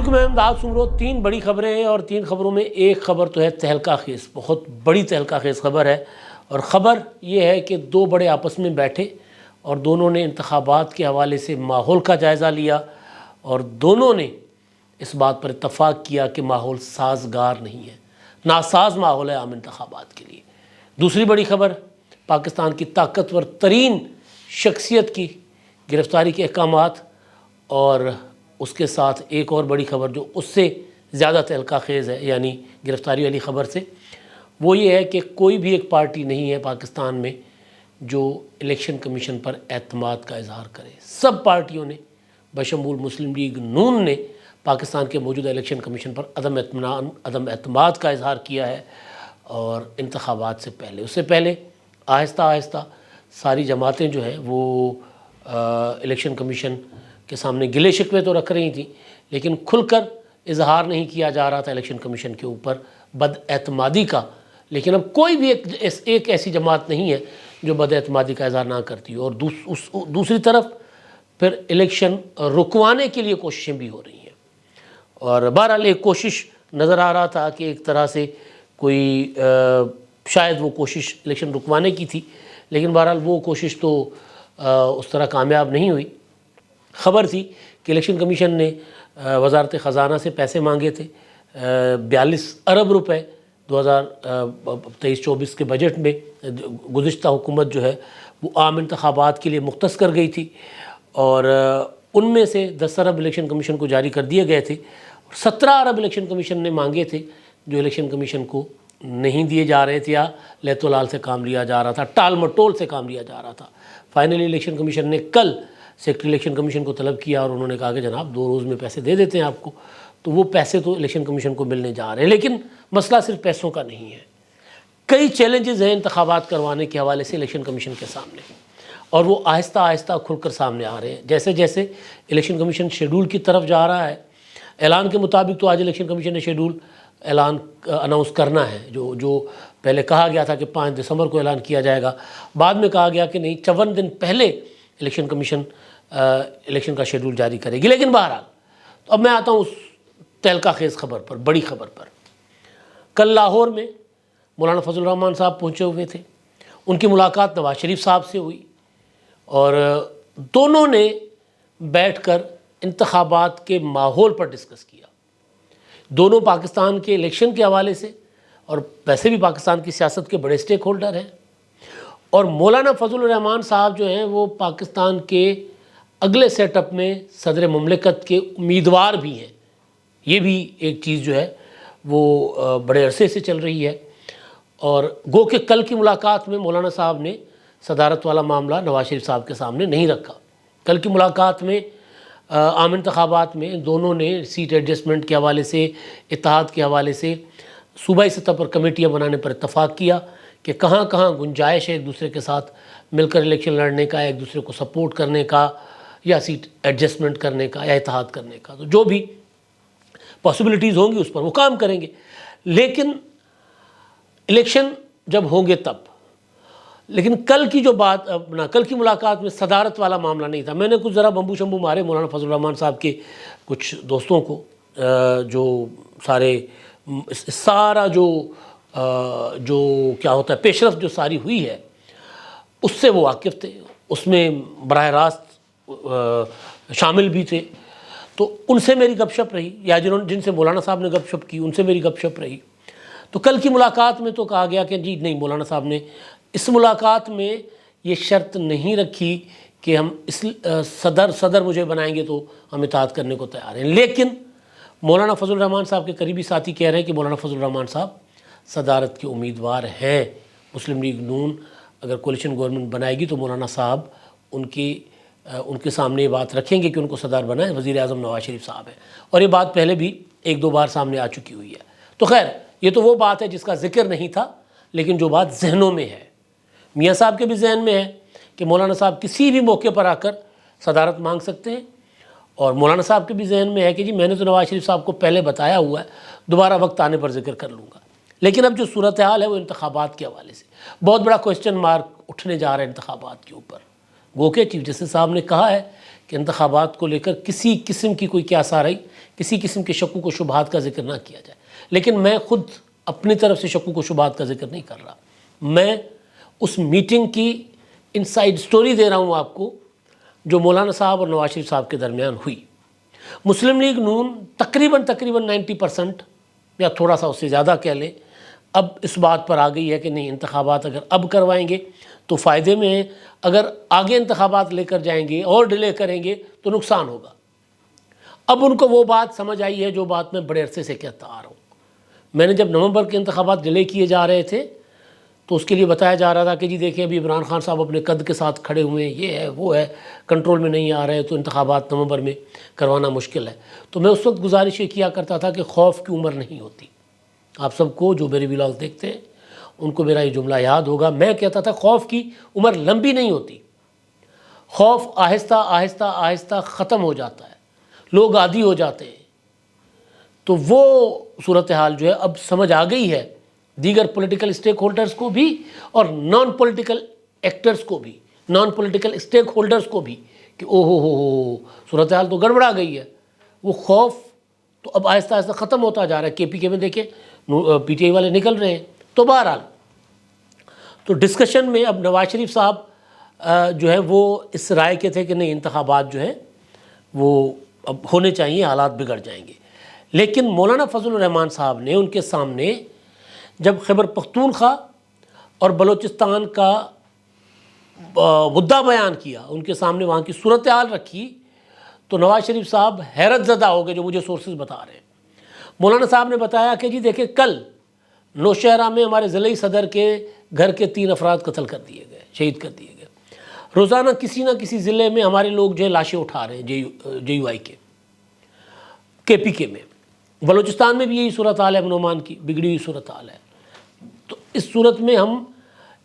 ملک میں امداد سمرو 3 بڑی خبریں ہیں، اور 3 خبروں میں ایک خبر تو ہے تہلکہ خیز، بہت بڑی تہلکہ خیز خبر ہے۔ اور خبر یہ ہے کہ 2 بڑے آپس میں بیٹھے اور دونوں نے انتخابات کے حوالے سے ماحول کا جائزہ لیا، اور دونوں نے اس بات پر اتفاق کیا کہ ماحول سازگار نہیں ہے، ناساز ماحول ہے عام انتخابات کے لیے۔ دوسری بڑی خبر پاکستان کی طاقتور ترین شخصیت کی گرفتاری کے احکامات، اور اس کے ساتھ ایک اور بڑی خبر جو اس سے زیادہ تہلکہ خیز ہے، یعنی گرفتاری والی خبر سے، وہ یہ ہے کہ کوئی بھی ایک پارٹی نہیں ہے پاکستان میں جو الیکشن کمیشن پر اعتماد کا اظہار کرے۔ سب پارٹیوں نے بشمول مسلم لیگ نون نے پاکستان کے موجودہ الیکشن کمیشن پر عدم اعتماد کا اظہار کیا ہے، اور انتخابات سے پہلے، اس سے پہلے آہستہ آہستہ ساری جماعتیں جو ہیں وہ الیکشن کمیشن کے سامنے گلے شکوے تو رکھ رہی تھیں، لیکن کھل کر اظہار نہیں کیا جا رہا تھا الیکشن کمیشن کے اوپر بد اعتمادی کا۔ لیکن اب کوئی بھی ایک ایسی جماعت نہیں ہے جو بد اعتمادی کا اظہار نہ کرتی ہو، اور دوسری طرف پھر الیکشن رکوانے کے لیے کوششیں بھی ہو رہی ہیں۔ اور بہرحال ایک کوشش نظر آ رہا تھا کہ ایک طرح سے کوئی شاید وہ کوشش الیکشن رکوانے کی تھی، لیکن بہرحال وہ کوشش تو اس طرح کامیاب نہیں ہوئی۔ خبر تھی کہ الیکشن کمیشن نے وزارت خزانہ سے پیسے مانگے تھے، 42 ارب روپے 2023-24 کے بجٹ میں گزشتہ حکومت جو ہے وہ عام انتخابات کے لیے مختص کر گئی تھی، اور ان میں سے 10 ارب الیکشن کمیشن کو جاری کر دیے گئے تھے، اور 17 ارب الیکشن کمیشن نے مانگے تھے جو الیکشن کمیشن کو نہیں دیے جا رہے تھے، یا لیت و لال سے کام لیا جا رہا تھا، ٹال مٹول سے کام لیا جا رہا تھا۔ فائنلی الیکشن کمیشن نے کل سیکرٹری الیکشن کمیشن کو طلب کیا، اور انہوں نے کہا کہ جناب 2 روز میں پیسے دے دیتے ہیں آپ کو، تو وہ پیسے تو الیکشن کمیشن کو ملنے جا رہے ہیں۔ لیکن مسئلہ صرف پیسوں کا نہیں ہے، کئی چیلنجز ہیں انتخابات کروانے کے حوالے سے الیکشن کمیشن کے سامنے، اور وہ آہستہ آہستہ کھل کر سامنے آ رہے ہیں۔ جیسے جیسے الیکشن کمیشن شیڈول کی طرف جا رہا ہے، اعلان کے مطابق تو آج الیکشن کمیشن نے شیڈول اناؤنس کرنا ہے، جو پہلے کہا گیا تھا کہ 5 دسمبر کو اعلان کیا جائے گا، بعد میں کہا گیا کہ نہیں 54 دن پہلے الیکشن کمیشن الیکشن کا شیڈول جاری کرے گی۔ لیکن بہرحال تو اب میں آتا ہوں اس تہلکہ خیز خبر پر، بڑی خبر پر۔ کل لاہور میں مولانا فضل الرحمان صاحب پہنچے ہوئے تھے، ان کی ملاقات نواز شریف صاحب سے ہوئی، اور دونوں نے بیٹھ کر انتخابات کے ماحول پر ڈسکس کیا۔ دونوں پاکستان کے الیکشن کے حوالے سے، اور ویسے بھی پاکستان کی سیاست کے بڑے سٹیک ہولڈر ہیں، اور مولانا فضل الرحمان صاحب جو ہیں وہ پاکستان کے اگلے سیٹ اپ میں صدر مملکت کے امیدوار بھی ہیں۔ یہ بھی ایک چیز جو ہے وہ بڑے عرصے سے چل رہی ہے، اور گو کہ کل کی ملاقات میں مولانا صاحب نے صدارت والا معاملہ نواز شریف صاحب کے سامنے نہیں رکھا۔ کل کی ملاقات میں عام انتخابات میں دونوں نے سیٹ ایڈجسٹمنٹ کے حوالے سے، اتحاد کے حوالے سے صوبائی سطح پر کمیٹیاں بنانے پر اتفاق کیا کہ کہاں کہاں گنجائش ہے ایک دوسرے کے ساتھ مل کر الیکشن لڑنے کا، ایک دوسرے کو سپورٹ کرنے کا، یا سیٹ ایڈجسٹمنٹ کرنے کا، یا اتحاد کرنے کا۔ تو جو بھی پاسبلٹیز ہوں گی اس پر وہ کام کریں گے، لیکن الیکشن جب ہوں گے تب۔ لیکن کل کی جو بات، کل کی ملاقات میں صدارت والا معاملہ نہیں تھا۔ میں نے کچھ ذرا بمبو شمبو مارے مولانا فضل الرحمان صاحب کے کچھ دوستوں کو، جو سارا جو کیا ہوتا ہے پیش رفت جو ساری ہوئی ہے اس سے وہ واقف تھے، اس میں براہ راست شامل بھی تھے، تو ان سے میری گپ شپ رہی، یا جن سے مولانا صاحب نے گپ شپ کی ان سے میری گپ شپ رہی۔ تو کل کی ملاقات میں تو کہا گیا کہ جی نہیں، مولانا صاحب نے اس ملاقات میں یہ شرط نہیں رکھی کہ ہم صدر مجھے بنائیں گے تو ہم اطاعت کرنے کو تیار ہیں، لیکن مولانا فضل الرحمان صاحب کے قریبی ساتھی کہہ رہے ہیں کہ مولانا فضل الرحمان صاحب صدارت کے امیدوار ہیں۔ مسلم لیگ نون اگر کولیشن گورنمنٹ بنائے گی تو مولانا صاحب ان کے سامنے یہ بات رکھیں گے کہ ان کو صدر بنائیں، وزیر اعظم نواز شریف صاحب ہیں، اور یہ بات پہلے بھی 1-2 بار سامنے آ چکی ہوئی ہے۔ تو خیر یہ تو وہ بات ہے جس کا ذکر نہیں تھا، لیکن جو بات ذہنوں میں ہے، میاں صاحب کے بھی ذہن میں ہے کہ مولانا صاحب کسی بھی موقع پر آ کر صدارت مانگ سکتے ہیں، اور مولانا صاحب کے بھی ذہن میں ہے کہ جی میں نے تو نواز شریف صاحب کو پہلے بتایا ہوا ہے، دوبارہ وقت آنے پر ذکر کر لوں گا۔ لیکن اب جو صورتحال ہے وہ انتخابات کے حوالے سے بہت بڑا کوسچن مارک اٹھنے جا رہا ہے انتخابات کے اوپر۔ گو کہ چیف جسٹس صاحب نے کہا ہے کہ انتخابات کو لے کر کسی قسم کی کوئی کیا سارئی، کسی قسم کے شکوک و شبہات کا ذکر نہ کیا جائے. لیکن میں خود اپنی طرف سے شکوک و شبہات کا ذکر نہیں کر رہا، میں اس میٹنگ کی انسائیڈ سٹوری دے رہا ہوں آپ کو جو مولانا صاحب اور نواز شریف صاحب کے درمیان ہوئی. مسلم لیگ نون تقریباً 90% یا تھوڑا سا اس سے زیادہ کہہ لیں اب اس بات پر آ گئی ہے کہ نہیں، انتخابات اگر اب کروائیں گے تو فائدے میں ہیں، اگر آگے انتخابات لے کر جائیں گے اور ڈیلے کریں گے تو نقصان ہوگا. اب ان کو وہ بات سمجھ آئی ہے جو بات میں بڑے عرصے سے کہتا آ رہا ہوں. میں نے جب نومبر کے انتخابات ڈیلے کیے جا رہے تھے تو اس کے لیے بتایا جا رہا تھا کہ جی دیکھیں ابھی عمران خان صاحب اپنے قد کے ساتھ کھڑے ہوئے ہیں، یہ ہے وہ ہے، کنٹرول میں نہیں آ رہے، تو انتخابات نومبر میں کروانا مشکل ہے. تو میں اس وقت گزارش یہ کیا کرتا تھا کہ خوف کی عمر نہیں ہوتی. آپ سب کو جو میرے ولاگ دیکھتے ہیں ان کو میرا یہ جملہ یاد ہوگا. میں کہتا تھا خوف کی عمر لمبی نہیں ہوتی، خوف آہستہ آہستہ آہستہ ختم ہو جاتا ہے، لوگ عادی ہو جاتے ہیں. تو وہ صورتحال جو ہے اب سمجھ آ گئی ہے دیگر پولیٹیکل اسٹیک ہولڈرز کو بھی اور نان پولیٹیکل ایکٹرز کو بھی، نان پولیٹیکل اسٹیک ہولڈرز کو بھی، کہ او ہو صورتحال تو گڑبڑا گئی ہے. وہ خوف تو اب آہستہ آہستہ ختم ہوتا جا رہا ہے. کے پی کے میں دیکھیں پی ٹی آئی والے نکل رہے ہیں. تو بہرحال تو ڈسکشن میں اب نواز شریف صاحب جو ہے وہ اس رائے کے تھے کہ نہیں، انتخابات جو ہے وہ اب ہونے چاہیے، حالات بگڑ جائیں گے. لیکن مولانا فضل الرحمان صاحب نے ان کے سامنے جب خیبر پختونخوا اور بلوچستان کا مدعا بیان کیا، ان کے سامنے وہاں کی صورتحال رکھی، تو نواز شریف صاحب حیرت زدہ ہو گئے، جو مجھے سورسز بتا رہے ہیں. مولانا صاحب نے بتایا کہ جی دیکھیں کل نوشہرہ میں ہمارے ضلعی صدر کے گھر کے 3 افراد قتل کر دیے گئے، شہید کر دیے گئے. روزانہ کسی نہ کسی ضلع میں ہمارے لوگ جو ہے لاشیں اٹھا رہے ہیں جے یو آئی کے پی کے میں. بلوچستان میں بھی یہی صورتحال ہے، امن و امان کی بگڑی ہوئی صورتحال ہے. تو اس صورت میں ہم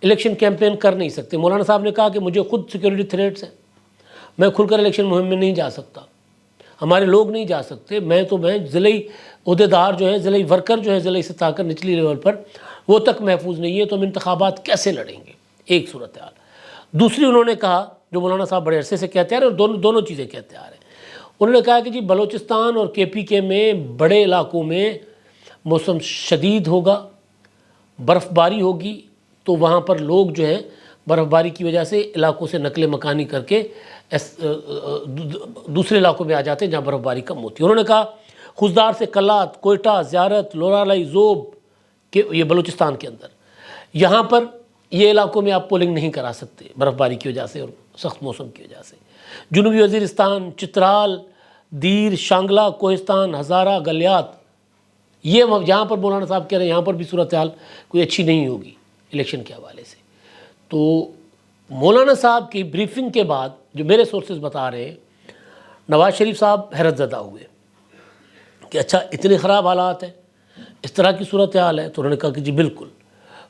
الیکشن کیمپین کر نہیں سکتے. مولانا صاحب نے کہا کہ مجھے خود سیکیورٹی تھریٹس ہیں، میں کھل کر الیکشن مہم میں نہیں جا سکتا، ہمارے لوگ نہیں جا سکتے. میں ضلعی عہدیدار جو ہے، ضلعی ورکر جو ہے، ضلعی سطح کر نچلی لیول پر وہ تک محفوظ نہیں ہے، تو ہم انتخابات کیسے لڑیں گے؟ ایک صورتحال. دوسری انہوں نے کہا جو مولانا صاحب بڑے عرصے سے کہتے آ رہے ہیں اور دونوں چیزیں کہتے آ رہے ہیں، انہوں نے کہا کہ جی بلوچستان اور کے پی کے میں بڑے علاقوں میں موسم شدید ہوگا، برف باری ہوگی، تو وہاں پر لوگ جو ہیں برف باری کی وجہ سے علاقوں سے نقل مکانی کر کے دوسرے علاقوں میں آ جاتے ہیں جہاں برف باری کم ہوتی ہے. انہوں نے کہا خوزدار سے کلات، کوئٹہ، زیارت، لورالائی، زوب کہ یہ بلوچستان کے اندر، یہاں پر یہ علاقوں میں آپ پولنگ نہیں کرا سکتے برف باری کی وجہ سے اور سخت موسم کی وجہ سے. جنوبی وزیرستان، چترال، دیر، شانگلہ، کوہستان، ہزارہ، گلیات، یہ یہاں پر مولانا صاحب کہہ رہے ہیں یہاں پر بھی صورتحال کوئی اچھی نہیں ہوگی الیکشن کے حوالے سے. تو مولانا صاحب کی بریفنگ کے بعد جو میرے سورسز بتا رہے ہیں، نواز شریف صاحب حیرت زدہ ہوئے کہ اچھا اتنے خراب حالات ہیں، اس طرح کی صورتحال ہے. تو انہوں نے کہا کہ جی بالکل،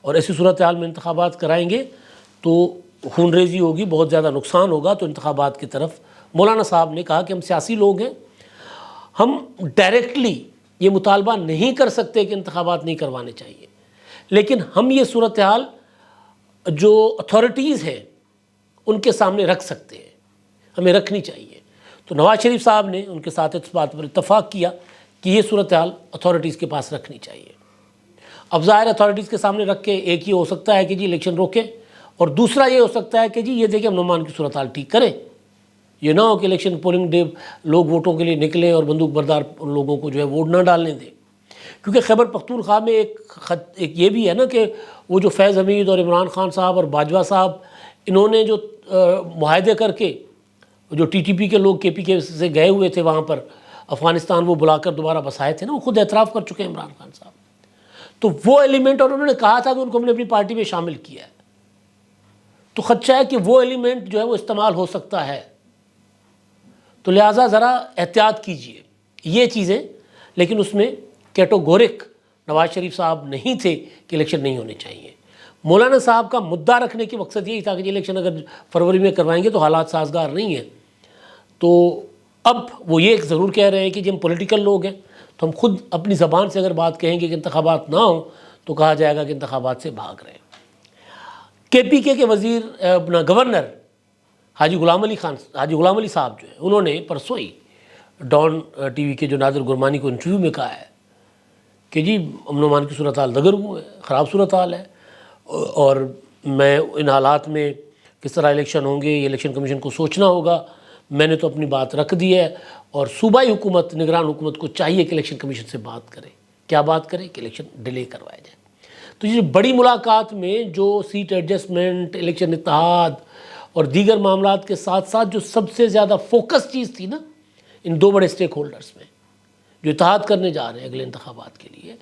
اور ایسی صورتحال میں انتخابات کرائیں گے تو خون ریزی ہوگی، بہت زیادہ نقصان ہوگا. تو انتخابات کی طرف مولانا صاحب نے کہا کہ ہم سیاسی لوگ ہیں، ہم ڈائریکٹلی یہ مطالبہ نہیں کر سکتے کہ انتخابات نہیں کروانے چاہیے، لیکن ہم یہ صورتحال جو اتھارٹیز ہیں ان کے سامنے رکھ سکتے ہیں، ہمیں رکھنی چاہیے. تو نواز شریف صاحب نے ان کے ساتھ اس بات پر اتفاق کیا کہ یہ صورتحال اتھارٹیز کے پاس رکھنی چاہیے. اب ظاہر اتھارٹیز کے سامنے رکھ کے ایک ہی ہو سکتا ہے کہ جی الیکشن روکیں، اور دوسرا یہ ہو سکتا ہے کہ جی یہ دیکھیں امن و امان کی صورتحال ٹھیک کریں. یہ نہ ہو کہ الیکشن پولنگ ڈے لوگ ووٹوں کے لیے نکلیں اور بندوق بردار لوگوں کو جو ہے ووٹ نہ ڈالنے دیں. کیونکہ خیبر پختونخوا میں ایک یہ بھی ہے نا کہ وہ جو فیض حمید اور عمران خان صاحب اور باجوہ صاحب انہوں نے جو معاہدے کر کے جو ٹی ٹی پی کے لوگ کے پی کے سے گئے ہوئے تھے وہاں پر افغانستان، وہ بلا کر دوبارہ بسائے تھے نا، وہ خود اعتراف کر چکے ہیں عمران خان صاحب. تو وہ ایلیمنٹ، اور انہوں نے کہا تھا کہ ان کو ہم نے اپنی پارٹی میں شامل کیا ہے، تو خدشہ ہے کہ وہ ایلیمنٹ جو ہے وہ استعمال ہو سکتا ہے. تو لہٰذا ذرا احتیاط کیجئے یہ چیزیں. لیکن اس میں کیٹوگورک نواز شریف صاحب نہیں تھے کہ الیکشن نہیں ہونے چاہیے. مولانا صاحب کا مدعا رکھنے کی مقصد یہی تھا کہ الیکشن اگر فروری میں کروائیں گے تو حالات سازگار نہیں ہیں. تو اب وہ یہ ضرور کہہ رہے ہیں کہ جی ہم پولیٹیکل لوگ ہیں، تو ہم خود اپنی زبان سے اگر بات کہیں گے کہ انتخابات نہ ہوں تو کہا جائے گا کہ انتخابات سے بھاگ رہے ہیں. کے پی کے وزیر اپنا گورنر حاجی غلام علی صاحب جو ہیں انہوں نے پرسوں ہی ڈان ٹی وی کے جو نادر گرمانی کو انٹرویو میں کہا ہے کہ جی امن و امان کی صورتحال دگرگوں ہے، خراب صورتحال ہے، اور میں ان حالات میں کس طرح الیکشن ہوں گے یہ الیکشن کمیشن کو سوچنا ہوگا، میں نے تو اپنی بات رکھ دی ہے، اور صوبائی حکومت، نگران حکومت کو چاہیے کہ الیکشن کمیشن سے بات کرے، کیا بات کرے کہ الیکشن ڈیلے کروایا جائے۔ تو یہ بڑی ملاقات میں جو سیٹ ایڈجسٹمنٹ، الیکشن اتحاد اور دیگر معاملات کے ساتھ ساتھ جو سب سے زیادہ فوکس چیز تھی نا ان دو بڑے سٹیک ہولڈرز میں جو اتحاد کرنے جا رہے ہیں اگلے انتخابات کے لیے،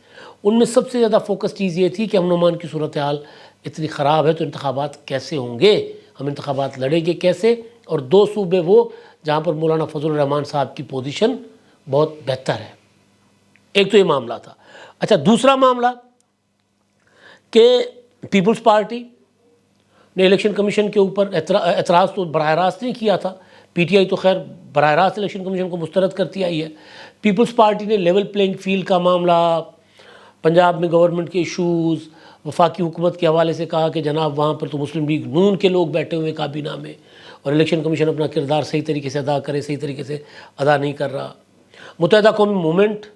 ان میں سب سے زیادہ فوکس چیز یہ تھی کہ امن و امان کی صورتحال اتنی خراب ہے تو انتخابات کیسے ہوں گے، ہم انتخابات لڑیں گے کیسے، اور دو صوبے وہ جہاں پر مولانا فضل الرحمان صاحب کی پوزیشن بہت بہتر ہے۔ ایک تو یہ معاملہ تھا۔ اچھا، دوسرا معاملہ کہ پیپلز پارٹی نے الیکشن کمیشن کے اوپر اعتراض تو براہ راست نہیں کیا تھا، پی ٹی آئی تو خیر براہ راست الیکشن کمیشن کو مسترد کرتی آئی ہے۔ پیپلز پارٹی نے لیول پلینگ فیلڈ کا معاملہ، پنجاب میں گورنمنٹ کے ایشوز، وفاقی حکومت کے حوالے سے کہا کہ جناب وہاں پر تو مسلم لیگ نون کے لوگ بیٹھے ہوئے کابینہ میں، اور الیکشن کمیشن اپنا کردار صحیح طریقے سے ادا کرے، صحیح طریقے سے ادا نہیں کر رہا۔ متحدہ قومی مومنٹ،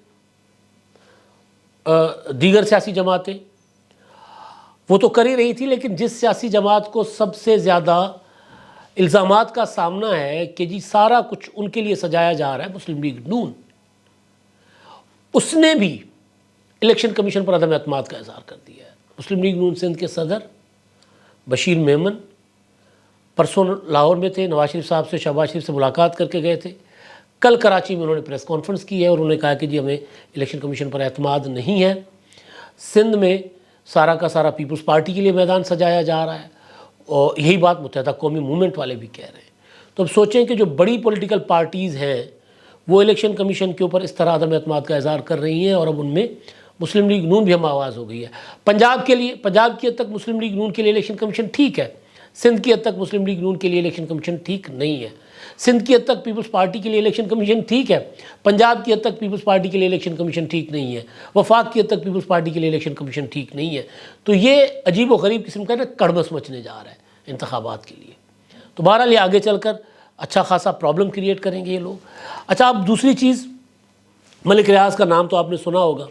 دیگر سیاسی جماعتیں وہ تو کر ہی رہی تھی، لیکن جس سیاسی جماعت کو سب سے زیادہ الزامات کا سامنا ہے کہ جی سارا کچھ ان کے لیے سجایا جا رہا ہے، مسلم لیگ نون، اس نے بھی الیکشن کمیشن پر عدم اعتماد کا اظہار کر دیا ہے۔ مسلم لیگ نون سندھ کے صدر بشیر میمن پرسوں لاہور میں تھے، نواز شریف صاحب سے، شہباز شریف سے ملاقات کر کے گئے تھے۔ کل کراچی میں انہوں نے پریس کانفرنس کی ہے اور انہوں نے کہا کہ جی ہمیں الیکشن کمیشن پر اعتماد نہیں ہے، سندھ میں سارا کا سارا پیپلز پارٹی کے لیے میدان سجایا جا رہا ہے، اور یہی بات متحدہ قومی موومنٹ والے بھی کہہ رہے ہیں۔ تو اب سوچیں کہ جو بڑی پولیٹیکل پارٹیز ہیں وہ الیکشن کمیشن کے اوپر اس طرح عدم اعتماد کا اظہار کر رہی ہیں، اور اب ان میں مسلم لیگ نون بھی ہم آواز ہو گئی ہے۔ پنجاب کی حد تک مسلم لیگ نون کے لیے الیکشن کمیشن ٹھیک ہے، سندھ کی حد تک مسلم لیگ نون کے لیے الیکشن کمیشن ٹھیک نہیں ہے۔ سندھ کی حد تک پیپلز پارٹی کے لیے الیکشن کمیشن ٹھیک ہے، پنجاب کی حد تک پیپلز پارٹی کے لیے الیکشن کمیشن ٹھیک نہیں ہے، وفاق کی حد تک پیپلز پارٹی کے لیے الیکشن کمیشن ٹھیک نہیں ہے۔ تو یہ عجیب و غریب قسم کا کڑبس مچنے جا رہا ہے انتخابات کے لیے۔ تو بہرحال یہ آگے چل کر اچھا خاصا پرابلم کریٹ کریں گے یہ لوگ۔ اچھا، اب دوسری چیز، ملک ریاض کا نام تو آپ نے سنا ہوگا،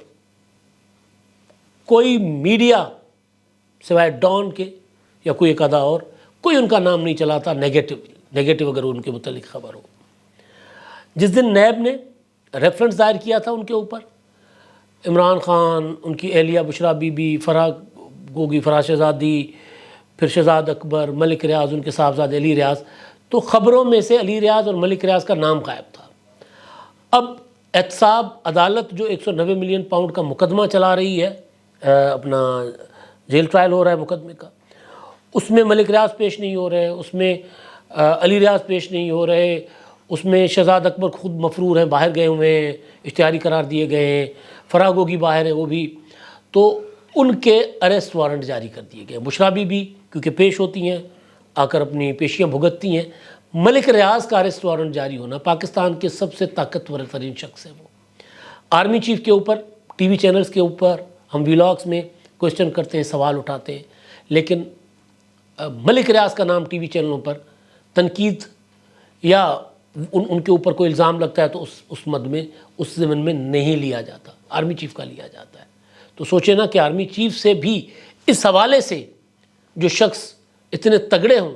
کوئی میڈیا سوائے ڈان کے یا کوئی ایک آدھا اور کوئی ان کا نام نہیں چلاتا نیگیٹو اگر ان کے متعلق خبر ہو۔ جس دن نیب نے ریفرنس دائر کیا تھا ان کے اوپر، عمران خان، ان کی اہلیہ بشرا بی بی، فرح گوگی، فرح شہزادی، پھر شہزاد اکبر، ملک ریاض، ان کے صاحبزادے علی ریاض، تو خبروں میں سے علی ریاض اور ملک ریاض کا نام غائب تھا۔ اب احتساب عدالت جو 190 ملین پاؤنڈ کا مقدمہ چلا رہی ہے، اپنا جیل ٹرائل ہو رہا ہے مقدمے کا، اس میں ملک ریاض پیش نہیں ہو رہے، اس میں علی ریاض پیش نہیں ہو رہے، اس میں شہزاد اکبر خود مفرور ہیں، باہر گئے ہوئے ہیں، اشتہاری قرار دیے گئے ہیں، فرح گوگی باہر ہیں وہ بھی، تو ان کے اریسٹ وارنٹ جاری کر دیے گئے۔ بشرا بی بی کیونکہ پیش ہوتی ہیں، آ کر اپنی پیشیاں بھگتتی ہیں، ملک ریاض کا اریسٹ وارنٹ جاری ہونا، پاکستان کے سب سے طاقتور ترین شخص ہے وہ۔ آرمی چیف کے اوپر ٹی وی چینلز کے اوپر ہم ویلاگز میں کوشچن کرتے ہیں، سوال اٹھاتے ہیں، لیکن ملک ریاض کا نام ٹی وی چینلوں پر تنقید یا ان کے اوپر کوئی الزام لگتا ہے تو اس مد میں، اس ضمن میں نہیں لیا جاتا، آرمی چیف کا لیا جاتا ہے۔ تو سوچیں نا کہ آرمی چیف سے بھی اس حوالے سے جو شخص اتنے تگڑے ہوں،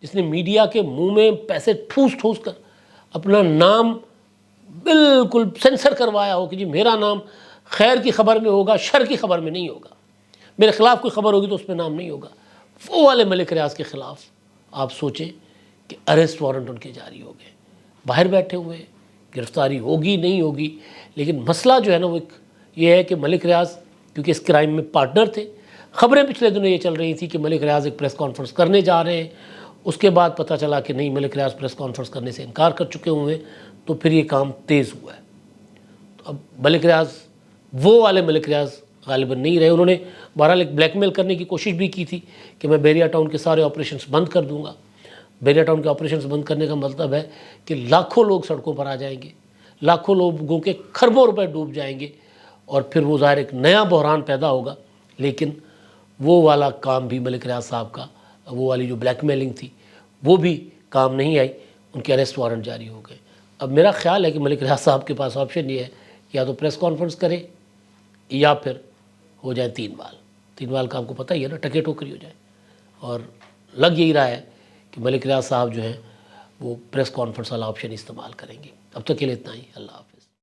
جس نے میڈیا کے منہ میں پیسے ٹھوس کر اپنا نام بالکل سینسر کروایا ہو کہ جی میرا نام خیر کی خبر میں ہوگا، شر کی خبر میں نہیں ہوگا، میرے خلاف کوئی خبر ہوگی تو اس میں نام نہیں ہوگا، وہ والے ملک ریاض کے خلاف آپ سوچیں کہ اریسٹ وارنٹ ان کے جاری ہو گئے، باہر بیٹھے ہوئے، گرفتاری ہوگی نہیں ہوگی، لیکن مسئلہ جو ہے نا وہ یہ ہے کہ ملک ریاض کیونکہ اس کرائم میں پارٹنر تھے۔ خبریں پچھلے دنوں یہ چل رہی تھی کہ ملک ریاض ایک پریس کانفرنس کرنے جا رہے ہیں، اس کے بعد پتہ چلا کہ نہیں، ملک ریاض پریس کانفرنس کرنے سے انکار کر چکے ہوئے ہیں، تو پھر یہ کام تیز ہوا ہے۔ تو اب ملک ریاض وہ والے ملک ریاض غالباً نہیں رہے۔ انہوں نے بہرحال ایک بلیک میل کرنے کی کوشش بھی کی تھی کہ میں بیریا ٹاؤن کے سارے آپریشنز بند کر دوں گا۔ بیریا ٹاؤن کے آپریشنز بند کرنے کا مطلب ہے کہ لاکھوں لوگ سڑکوں پر آ جائیں گے، لاکھوں لوگوں کے کھربوں روپے ڈوب جائیں گے، اور پھر وہ ظاہر ایک نیا بحران پیدا ہوگا۔ لیکن وہ والا کام بھی ملک ریاض صاحب کا، وہ والی جو بلیک میلنگ تھی، وہ بھی کام نہیں آئی، ان کے اریسٹ وارنٹ جاری ہو گئے۔ اب میرا خیال ہے کہ ملک ریاض صاحب کے پاس آپشن یہ ہے کہ یا تو پریس کانفرنس کرے یا پھر ہو جائے 3 بال۔ 3 بال کا آپ کو پتہ ہی ہے نا، ٹکے ٹوکری ہو جائے، اور لگ یہی رہا ہے کہ ملک ریاض صاحب جو ہیں وہ پریس کانفرنس والا آپشن استعمال کریں گے۔ اب تک کے لیے اتنا ہی، اللہ حافظ۔